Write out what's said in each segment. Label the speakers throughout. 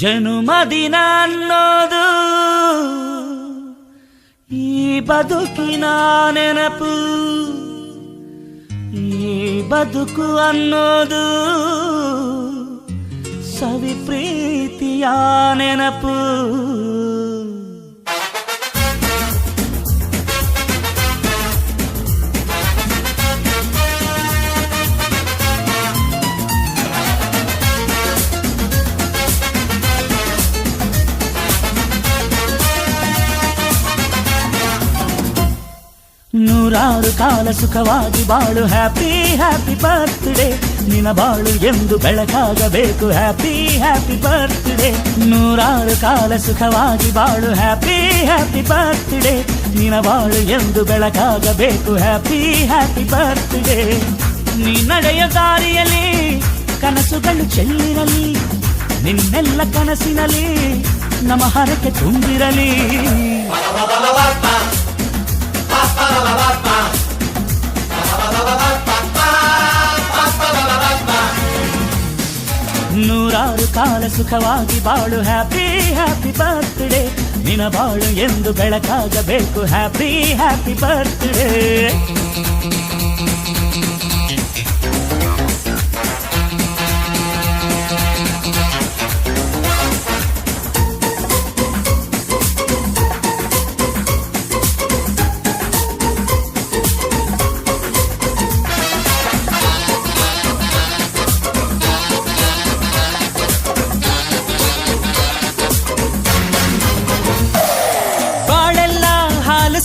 Speaker 1: ಜನುಮದಿನ ಅನ್ನೋದು ಈ ಬದುಕಿನ ನೆನಪು, ಈ ಬದುಕು ಅನ್ನೋದು ಸವಿ ಪ್ರೀತಿಯ ನೆನಪು. ನೂರಾರು ಕಾಲ ಸುಖವಾಗಿ ಬಾಳು, ಹ್ಯಾಪಿ ಹ್ಯಾಪಿ ಬರ್ತ್ಡೇ. ನಿನ್ನ ಬಾಳು ಎಂದು ಬೆಳಕಾಗಬೇಕು, ಹ್ಯಾಪಿ ಹ್ಯಾಪಿ ಬರ್ತ್ಡೇ. ನೂರಾರು ಕಾಲ ಸುಖವಾಗಿ ಬಾಳು, ಹ್ಯಾಪಿ ಹ್ಯಾಪಿ ಬರ್ತ್ಡೇ. ನಿನ್ನ ಬಾಳು ಎಂದು ಬೆಳಕಾಗಬೇಕು, ಹ್ಯಾಪಿ ಹ್ಯಾಪಿ ಬರ್ತ್ಡೇ. ನೀ ನಡೆಯ ದಾರಿಯಲ್ಲಿ ಕನಸುಗಳು ಚೆಲ್ಲಿರಲಿ, ನಿನ್ನೆಲ್ಲ ಕನಸಿನಲ್ಲಿ ನಮ್ಮ ಹರಕೆ ತುಂಬಿರಲಿ. ನೂರಾರು ಕಾಲ ಸುಖವಾಗಿ ಬಾಳು, ಹ್ಯಾಪಿ ಹ್ಯಾಪಿ ಬರ್ತ್ಡೇ. ನಿನ್ನ ಬಾಳು ಎಂದು ಬೆಳಕಾಗಬೇಕು, ಹ್ಯಾಪಿ ಹ್ಯಾಪಿ ಬರ್ತ್ಡೇ.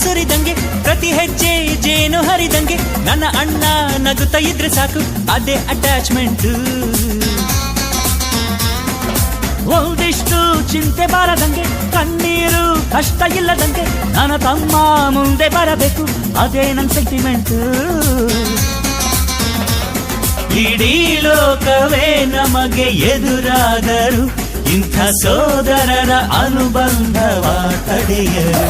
Speaker 1: ಸುರಿದಂಗೆ ಪ್ರತಿ ಹೆಜ್ಜೆ ಜೇನು ಹರಿದಂಗೆ, ನನ್ನ ಅಣ್ಣ ನಗುತ್ತಾ ಇದ್ರೆ ಸಾಕು, ಅದೇ ಅಟ್ಯಾಚ್ಮೆಂಟ್. ಒಂದಿಷ್ಟು ಚಿಂತೆ ಬಾರದಂಗೆ, ಕಣ್ಣೀರು ಕಷ್ಟ ಇಲ್ಲದಂಗೆ, ನನ್ನ ತಮ್ಮ ಮುಂದೆ ಬರಬೇಕು, ಅದೇ ನನ್ನ ಸೆಂಟಿಮೆಂಟ್. ಇಡೀ ಲೋಕವೇ ನಮಗೆ ಎದುರಾದರು, ಇಂಥ ಸೋದರರ ಅನುಬಂಧವ ತಡೆಯರು.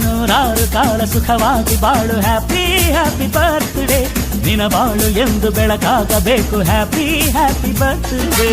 Speaker 1: ನೂರಾರು ಕಾಲ ಸುಖವಾಗಿ ಬಾಳು, ಹ್ಯಾಪಿ ಹ್ಯಾಪಿ ಬರ್ತ್ಡೇ. ನಿನ್ನ ಬಾಳು ಎಂದು ಬೆಳಕಾಗಬೇಕು, ಹ್ಯಾಪಿ ಹ್ಯಾಪಿ ಬರ್ತ್ಡೇ.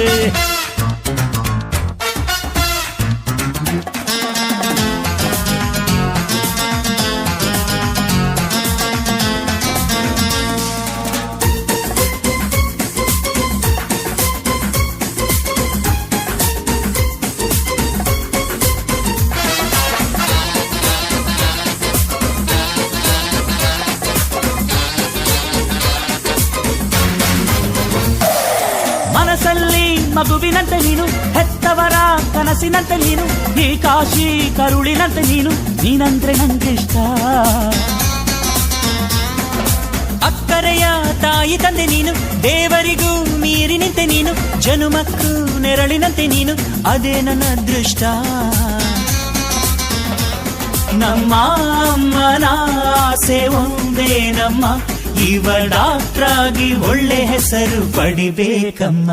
Speaker 1: ಮನಸ್ಸಲ್ಲಿ ಮಗುವಿನಂತೆ ನೀನು, ಹೆತ್ತವರ ಕನಸಿನಂತೆ ನೀನು, ಈ ಕಾಶಿ ಕರುಳಿನಂತೆ ನೀನು, ನೀನಂದ್ರೆ ನಂಗಿಷ್ಟ. ಅಕ್ಕರೆಯ ತಾಯಿ ತಂದೆ ನೀನು, ದೇವರಿಗೂ ಮೀರಿ ನಿಂತೆ ನೀನು, ಜನುಮಕ್ಕೂ ನೆರಳಿನಂತೆ ನೀನು, ಅದೇ ನನ್ನ ಅದೃಷ್ಟ. ನಮ್ಮ ಅಮ್ಮನ ಆಸೆ ಒಂದೇ ನಮ್ಮ, ಇವ ಡಾಕ್ಟ್ರಾಗಿ ಒಳ್ಳೆ ಹೆಸರು ಪಡಿಬೇಕಮ್ಮ.